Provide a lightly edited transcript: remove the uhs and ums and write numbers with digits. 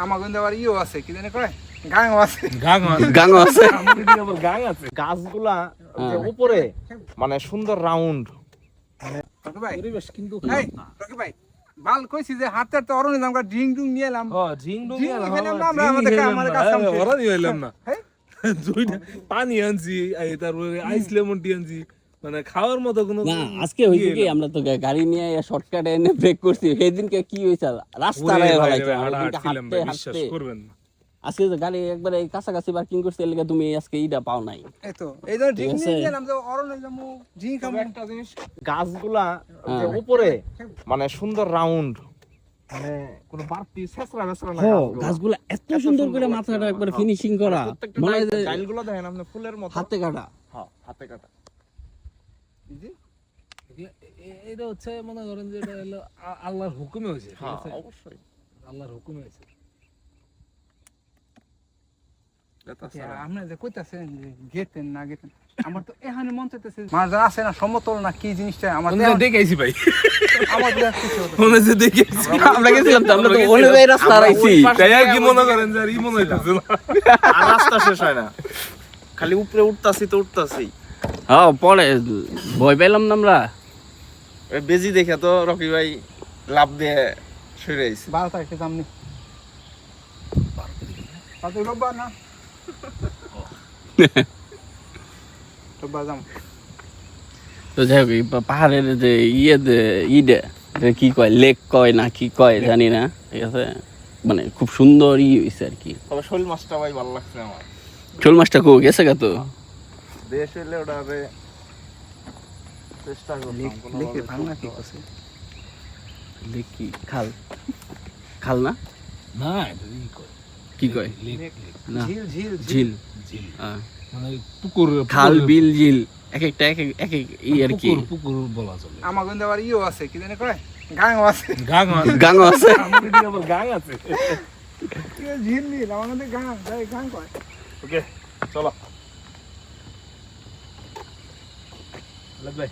আমার কিন্তু আবার ইও আছে কি জানি কয় গাঙও আছে গাঙও আছে গাং আছে গাছগুলা যে উপরে মানে সুন্দর রাউন্ড রকি ভাই পরিবেশ কিন্তু এই রকি ভাই বাল কইছি যে হাতের তো অরণি আমরা ড্রিঙ্ক ডুং নিয়ে এলাম ঝিং ডুং ঝিং খেলাম না আমরা আমাদের আমাদের কাজ কাম ওরা দিয়ে এলাম না হ্যাঁ দুইটা পানি আনছি তারপরে আইস লেমন টি আনছি মানে খাওয়ার মতো কোনো না আজকে হইছে কি আমরা তো গাড়ি নিয়ে শর্টকাটে এনে ব্রেক করছি সেদিনকে কি হইছে রাস্তায় ভালাইছে হাঁটতে বিশ্বাস হাঁটতে করবেন না আজকে যে গাড়ি একবারে কাছাকাছি পার্কিং করতে এলাকা তুমি আজকে ইটা পাও নাই এই তো এই জন্য ড্রিঙ্ক নিয়ে গেলাম যে অরণি যাবো ড্রিঙ্ক খাবো একটা জিনিস গাছগুলা যে উপরে মানে সুন্দর রাউন্ড মানে কোনো বাড়তি ছেঁচড়া বেচড়া না গাছগুলো এত সুন্দর করে মাথাটা একবারে ফিনিশিং করা মনে হয় যে ডাইলগুলো দেখেন আপনি ফুলের মতো হাতে কাটা হ্যাঁ হাতে কাটা এটা হচ্ছে মনে করেন যে এটা হলো আল্লাহর হুকুমে হয়েছে ঠিক হ্যাঁ আছে অবশ্যই আল্লাহর হুকুমে হয়েছে আপনি যে কইতাছেন যে গেতেন না গেতেন আমার তো এখানে মন চাইতেছে মাঝে আছে না সমতল না কি জিনিসটা আমার দেখেছি ভাই আমার বিরাট কিছু হতো মনে যে দেখেছি আমরা গেছিলাম তো আমরা তো অনুযায়ী রাস্তা হারাইছি তাই আর কি মনে করেন যে আর ই মনে হইতাছে না আর রাস্তা শেষ হয় না খালি উপরে উঠতাছি হ্যাঁ পরে ভয় পেলাম না আমরা ওই বেজি দেখে তো রকি ভাই লাভ দিয়ে সরে আইছে 12 তারিখে সামনে কত রোববার না রোববার যাম তো যাই হোক এই পাহাড়ের যে ইডে কি কয় লেক কয় না কি কয় জানি না ঠিক আছে মানে খুব সুন্দর হয়েছে আর কি তবে শোল মাছটা ভাই ভালো লাগছে আমার শোল মাছটা কো গেছে গা তো দেশ হইলে ওটারে চেষ্টা করতাম লেকের ভাঙনা কি আছে লেক কি খাল খাল না না এটা ই কয় কি কয় লেক না ঝিল ঝিল ঝিল ঝিল হ্যাঁ। মানে পুকুর খাল বিল ঝিল এক একটা এক এক ই আর কি পুকুর বলা চলে আমার কিন্তু আবার ইও আছে কি জানি কয় গাঙও আছে গাঙও আছে আবার গাং আছে ঝিল নীল আমার মধ্যে গাং তাই গাং কয় ওকে চলো ভাই